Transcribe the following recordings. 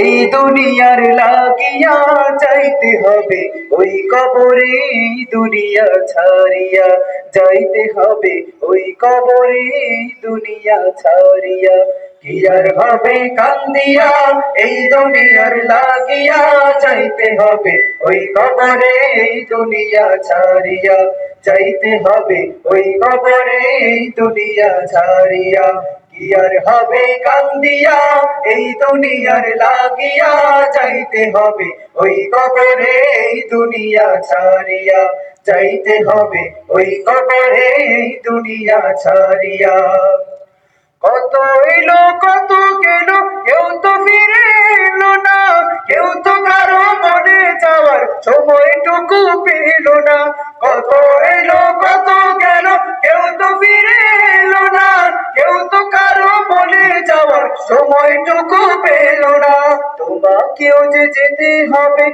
এই দুনিয়ার লাগিয়া যাইতে হবে ওই কবরে, দুনিয়া ছাড়িয়া যাইতে হবে ওই কবরে, দুনিয়া ছাড়িয়া। কি আর হবে কান্দিয়া এই দুনিয়ার লাগিয়া যাইতে হবে ওই কবরে, দুনিয়া ছাড়িয়া যাইতে হবে ওই কবরে, দুনিয়া ছাড়িয়া। কি আর হবে কান্দিয়া এই দুনিয়ার লাগিয়া যাইতে হবে ওই কবরে, দুনিয়া ছাড়িয়া যাইতে হবে ওই কবরে, দুনিয়া ছাড়িয়া। কত এলো কত গেল কেউ তো ফিরে এলো না, কেউ তো কারো মনে যাওয়ার সময়টুকু পেল না। কত এলো কত গেল কেউ তো ফিরে এলো না, কেউ তো কারো মনে যাওয়ার সময়টুকু পেল না। তোমাকেও যে যেতে হবে,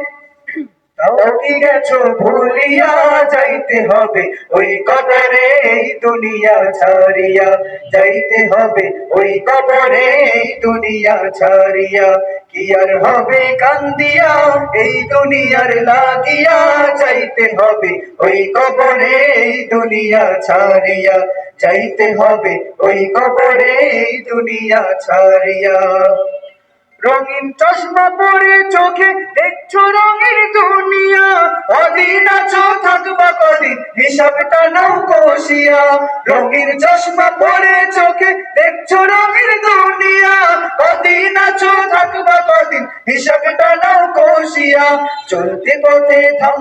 তাও কি গেছো ভুলিয়া যাইতে হবে ওই কবরে, দুনিয়া ছাড়িয়া যাইতে হবে ওই কবরে, দুনিয়া ছাড়িয়া। কি আর হবে কান্দিয়া এই দুনিয়ার লাগিয়া যাইতে হবে ওই কবরে, দুনিয়া ছাড়িয়া যাইতে হবে ওই কবরে, দুনিয়া ছাড়িয়া। রঙিন চশমা পরে চোখে দেখছো রঙের দুনিয়া, কদিন আছো থাকবা কদিন হিসাবটা নাও কষিয়া। রঙিন চশমা পরে চোখে দেখছো রঙের দুনিয়া, কদিন আছো থাকবা কদিন হিসাবটা নাও কষিয়া। চলতে পথে থাম